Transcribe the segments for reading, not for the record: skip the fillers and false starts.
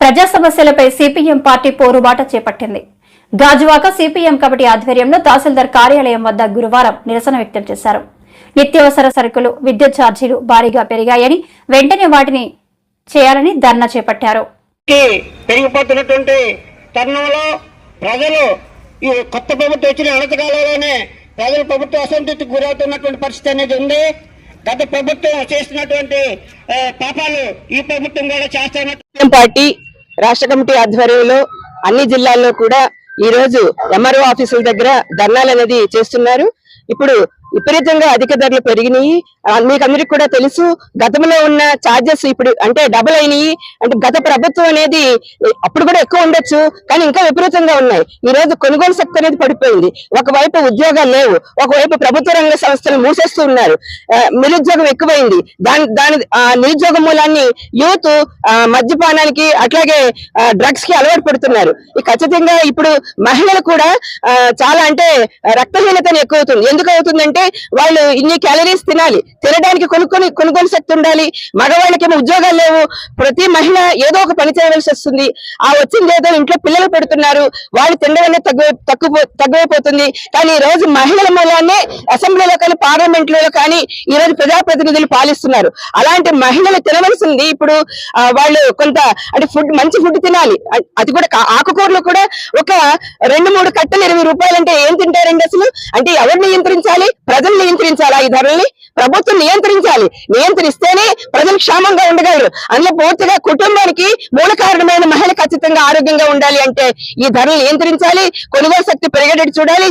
ప్రజా సమస్యలపై CPM party పోరుబాట చేపట్టింది. గాజువాక సిపిఎం కమిటీ ఆధ్వర్యంలో తహసీల్దార్ కార్యాలయం వద్ద గురువారం నిరసన వ్యక్తం చేశారు. నిత్యావసర సరుకులు, విద్యుత్ ఛార్జీలు భారీగా పెరిగాయని, వెంటనే వాటిని చేయాలని ధర్నా చేపట్టారు. పెరిగిపోతున్నటువంటి తరుణంలో ప్రజలు ఈ కొత్త ప్రభుత్వం వచ్చిన అనంతకాలంలోనే ప్రజలు ప్రభుత్వ అసంతృప్తికి గురవుతున్నటువంటి పరిస్థితి అనేది ఉంది. గత ప్రభుత్వం చేస్తున్నటువంటి పాపాలు ఈ ప్రభుత్వం కూడా చేస్తున్నట్టు పార్టీ రాష్ట్ర కమిటీ ఆధ్వర్యంలో అన్ని జిల్లాల్లో కూడా ఈ రోజు ఎంఆర్ఓ ఆఫీసుల దగ్గర ధర్నాలు అనేది చేస్తున్నారు. ఇప్పుడు విపరీతంగా అధిక ధరలు పెరిగినాయి. మీకు అందరికి కూడా తెలుసు, గతంలో ఉన్న ఛార్జెస్ ఇప్పుడు అంటే డబుల్ అయినాయి. అంటే గత ప్రభుత్వం అనేది అప్పుడు కూడా ఎక్కువ ఉండొచ్చు, కానీ ఇంకా విపరీతంగా ఉన్నాయి. ఈ రోజు కొనుగోలు శక్తి అనేది పడిపోయింది. ఒకవైపు ఉద్యోగాలు లేవు, ఒకవైపు ప్రభుత్వ రంగ సంస్థలు మూసేస్తూ ఉన్నారు. నిరుద్యోగం ఎక్కువైంది. దాని నిరుద్యోగ మూలాన్ని యూత్ మద్యపానానికి అట్లాగే డ్రగ్స్ కి అలవాటు పడుతున్నారు. ఖచ్చితంగా ఇప్పుడు మహిళలు కూడా చాలా అంటే రక్తహీనత ఎక్కువ అవుతుంది. ఎందుకు అవుతుందంటే వాళ్ళు ఇన్ని క్యాలరీస్ తినడానికి కొనుగోలు శక్తి ఉండాలి. మగవాళ్ళకేమో ఉద్యోగాలు లేవు. ప్రతి మహిళ ఏదో ఒక పని చేయవలసి వస్తుంది. ఆ వచ్చింది ఏదో ఇంట్లో పిల్లలు పెడుతున్నారు, వాళ్ళు తినడం అనేది తగ్గిపోతుంది. కానీ ఈ రోజు మహిళల మూలాన్ని అసెంబ్లీలో కానీ పార్లమెంట్ లో కానీ ఈ రోజు ప్రజాప్రతినిధులు పాలిస్తున్నారు. అలాంటి మహిళలు తినవలసింది ఇప్పుడు వాళ్ళు కొంత అంటే మంచి ఫుడ్ తినాలి. అది కూడా ఆకుకూరలు కూడా ఒక 2-3 కట్టలు 20 రూపాయలు అంటే ఏం తింటారండి అసలు? అంటే ఎవరు నియంత్రించాలి? ప్రజలు నియంత్రించాలా? ఈ ధరల్ని ప్రభుత్వం నియంత్రించాలి. నియంత్రిస్తేనే ప్రజలు క్షేమంగా ఉండగలరు. అందులో పూర్తిగా కుటుంబానికి మూల కారణమైన మహిళ ఖచ్చితంగా ఆరోగ్యంగా ఉండాలి అంటే ఈ ధరలు నియంత్రించాలి. కొనుగోలు శక్తి పెరిగేటట్టు చూడాలి.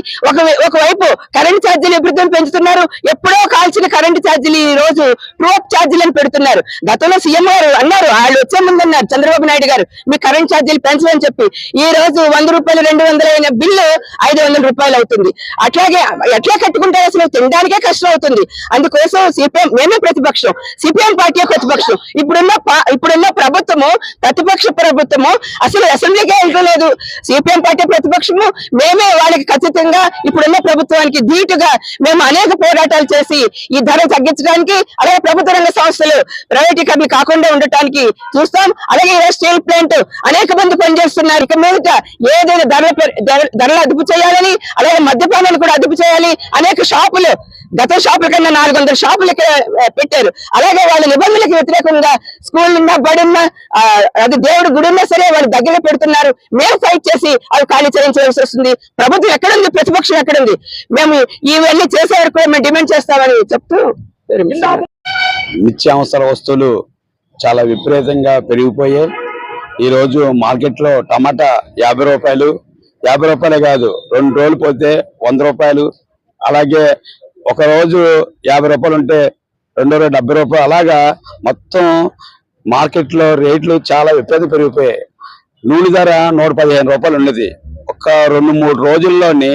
ఒకవైపు కరెంట్ ఛార్జీలు ఎప్పుడు పెంచుతున్నారు. ఎప్పుడో కాల్చిన కరెంట్ ఛార్జీలు ఈ రోజు ట్రూప్ ఛార్జీలను పెడుతున్నారు. గతంలో సీఎం గారు అన్నారు, వాళ్ళు వచ్చే ముందు అన్నారు చంద్రబాబు నాయుడు గారు, మీ కరెంట్ ఛార్జీలు పెంచమని చెప్పి. ఈ రోజు 100 రూపాయలు 200 అయిన బిల్లు 500 రూపాయలు అవుతుంది. అట్లాగే ఎట్లా కట్టుకుంటారు? అసలు తినడానికే కష్టం అవుతుంది. అందుకోసం సిపిఎం, మేమే ప్రతిపక్షం, సిపిఎం పార్టీ ప్రతిపక్షం. ఇప్పుడున్న ప్రభుత్వము ప్రతిపక్ష ప్రభుత్వము అసలు అసెంబ్లీకే వెళ్ళలేదు. సిపిఎం పార్టీ ప్రతిపక్షము, మేమే వాళ్ళకి ఖచ్చితంగా ఇప్పుడున్న ప్రభుత్వానికి ధీటుగా మేము అనేక పోరాటాలు చేసి ఈ ధర తగ్గించడానికి, అలాగే ప్రభుత్వ రంగ సంస్థలు ప్రైవేటీకరణ కాకుండా ఉండటానికి చూస్తాం. అలాగే ఈరోజు స్టీల్ ప్లాంట్ అనేక మంది పనిచేస్తున్నారు. ఇక మీద ఏదైనా ధరలు అదుపు చేయాలని, అలాగే మద్యపానాన్ని కూడా అదుపు చేయాలి. అనేక షాపులు, గత షాపుల కన్నా 400 షాపులు పెట్టారు. అలాగే వాళ్ళ నిబంధనలకు వ్యతిరేకంగా స్కూల్ ఉన్నా, బడి ఉన్నా, అది దేవుడి గుడి ఉన్నా సరే వాళ్ళు దగ్గర పెడుతున్నారు. మేము ఫైట్ చేసి అవి ఖాళీ చేయించవలసి వస్తుంది. ప్రభుత్వం ఎక్కడుంది? ప్రతిపక్షం ఎక్కడుంది? మేము ఇవన్నీ చేసే వరకు మేము డిమాండ్ చేస్తామని చెప్తూ, నిత్యావసర వస్తువులు చాలా విపరీతంగా పెరిగిపోయాయి. ఈరోజు మార్కెట్లో టమాటా 50 రూపాయలు, 50 రూపాయలే కాదు, 2 రోజులు పోతే 100 రూపాయలు. అలాగే ఒక రోజు 50 రూపాయలు ఉంటే 2 రోజులు 70 రూపాయలు. అలాగా మొత్తం మార్కెట్లో రేట్లు చాలా విపరీతంగా పెరిగిపోయాయి. నూనె ధర 115 రూపాయలు ఉన్నది. ఒక 2-3 రోజుల్లోని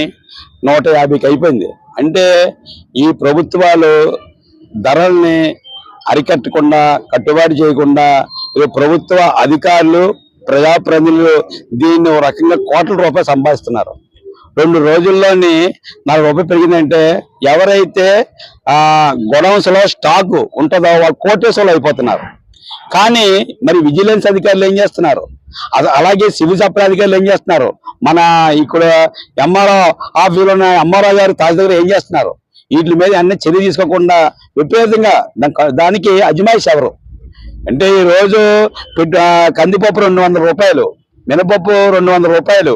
150కి అయిపోయింది. అంటే ఈ ప్రభుత్వాలు ధరల్ని అరికట్టకుండా, కట్టుబాటు చేయకుండా ప్రభుత్వ అధికారులు, ప్రజాప్రతినిధులు దీన్ని ఒక రకంగా కోట్ల రూపాయలు సంపాదిస్తున్నారు. 2 రోజుల్లోని 4 రూపాయలు పెరిగిందంటే ఎవరైతే గొడౌన్స్ లో స్టాక్ ఉంటుందో వాళ్ళు కోటేశ్వరులు అయిపోతున్నారు. కానీ మరి విజిలెన్స్ అధికారులు ఏం చేస్తున్నారు? అలాగే సివిల్ సప్లై అధికారులు ఏం చేస్తున్నారు? మన ఇక్కడ ఎంఆర్ఓ ఆఫీసులో ఉన్న ఎంఆర్ఓ గారు తహసీల్దార్ ఏం చేస్తున్నారు? వీటి మీద అన్ని చర్య తీసుకోకుండా విపరీతంగా దానికి అజమాయిషి ఎవరు అంటే ఈ రోజు కందిపప్పు 200 రూపాయలు, మినపప్పు 200 రూపాయలు.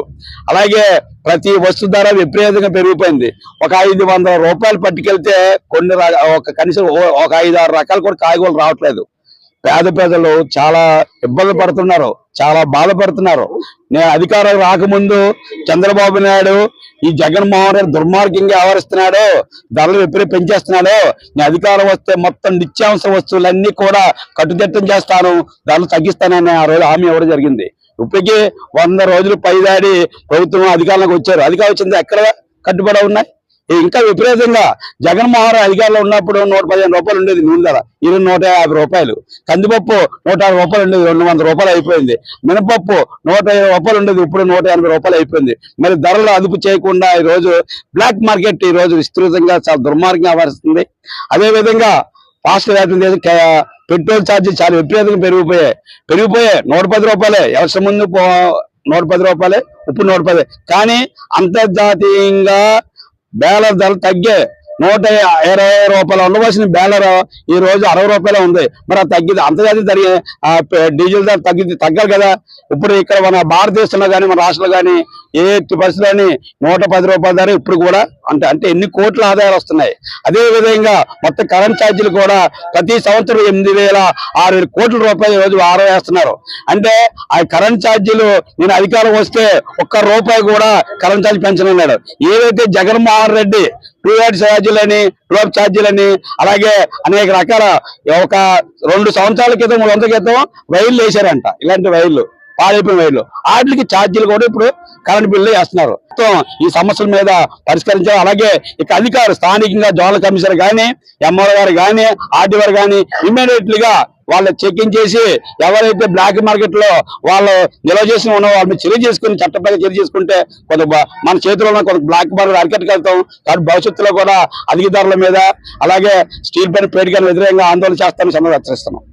అలాగే ప్రతి వస్తు ధర విపరీతంగా పెరిగిపోయింది. ఒక 500 రూపాయలు పట్టుకెళ్తే కనీసం ఒక 5-6 రకాలు కూడా కాయగూరలు రావట్లేదు. పేద ప్రజలు చాలా ఇబ్బంది పడుతున్నారు, చాలా బాధపడుతున్నారు. నేను అధికారం రాకముందు చంద్రబాబు నాయుడు ఈ జగన్మోహన్ రెడ్డి దుర్మార్గంగా వ్యవహరిస్తున్నాడు, ధరలు విపరీతం పెంచేస్తున్నాడు. నేను అధికారం వస్తే మొత్తం నిత్యావసర వస్తువులన్నీ కూడా కట్టుదిట్టం చేస్తాను, ధరలు తగ్గిస్తానని ఆ రోజు హామీ ఇవ్వడం జరిగింది. ఇప్పటికీ 100 రోజులు పైదాడి ప్రభుత్వం అధికారంలోకి వచ్చారు. అధికారం వచ్చింది ఎక్కడ కట్టుబడి ఉన్నాయి? ఇంకా విపరీతంగా జగన్మోహన్ అధికారంలో ఉన్నప్పుడు 115 రూపాయలు ఉండేది నూనె ధర, ఈరోజు 150 రూపాయలు. కందిపప్పు 160 రూపాయలు ఉండేది, 200 రూపాయలు అయిపోయింది. మినపప్పు 120 రూపాయలు ఉండేది, ఇప్పుడు 180 రూపాయలు అయిపోయింది. మరి ధరలు అదుపు చేయకుండా ఈ రోజు బ్లాక్ మార్కెట్ ఈ రోజు విస్తృతంగా చాలా దుర్మార్గంగా వ్యవహరిస్తుంది. అదేవిధంగా ఫాస్ట్ వ్యాపారం పెట్రోల్ ఛార్జీలు చాలా విపరీతంగా పెరిగిపోయాయి 110 రూపాయలే. ఎవరి ముందు 110 రూపాయలే, ఇప్పుడు 110. కానీ అంతర్జాతీయంగా బేలర్ ధరలు తగ్గే 120 రూపాయలు ఉండవలసిన బేలర్ ఈ రోజు 60 రూపాయలే ఉంది. మరి అది తగ్గింది. అంతర్జాతీయ ధర డీజిల్ ధర తగ్గాలి కదా. ఇప్పుడు ఇక్కడ మన భారతదేశంలో కానీ మన రాష్ట్రంలో కానీ ఏ పరిస్థితులని 110 రూపాయల ధర ఇప్పుడు కూడా అంటే ఎన్ని కోట్ల ఆదాయాలు వస్తున్నాయి. అదే విధంగా మొత్తం కరెంట్ ఛార్జీలు కూడా ప్రతి సంవత్సరం 8,600 కోట్ల రూపాయలు ఈ రోజు వేస్తున్నారు. అంటే ఆ కరెంట్ ఛార్జీలు నేను అధికారం వస్తే ₹1 కూడా కరెంట్ ఛార్జీ పెంచనున్నాడు. ఏదైతే జగన్మోహన్ రెడ్డి 2 ఛార్జీలని, 2 ఛార్జీలని, అలాగే అనేక రకాల ఒక 2 సంవత్సరాల క్రితం 3 సంవత్సరాల క్రితం వైర్లు వేశారంట. ఇలాంటి వైర్లు, పాడైపోయిన వైర్లు, వాటికి ఛార్జీలు కూడా ఇప్పుడు కరెంట్ బిల్లు వేస్తున్నారు. మొత్తం ఈ సమస్యల మీద పరిష్కరించాలి. అలాగే ఇక అధికారులు స్థానికంగా జోనల్ కమిషనర్ కానీ, ఎంఆర్ఓ గారు కానీ, ఆర్డీ గారు కానీ ఇమ్మీడియట్లీగా వాళ్ళు చెకింగ్ చేసి ఎవరైతే బ్లాక్ మార్కెట్ లో వాళ్ళు నిల్వ చేసి ఉన్న వాళ్ళని చర్య చేసుకుని చట్టపరంగా చర్య చేసుకుంటే కొంత మన చేతిలో ఉన్న కొంత బ్లాక్ మార్కెట్ అరికట్టగలుగుతాం. కాబట్టి భవిష్యత్తులో కూడా అధిక ధరల మీద అలాగే స్టీల్ పైన పేరుగా వ్యతిరేకంగా ఆందోళన చేస్తామని హెచ్చరిస్తున్నాం.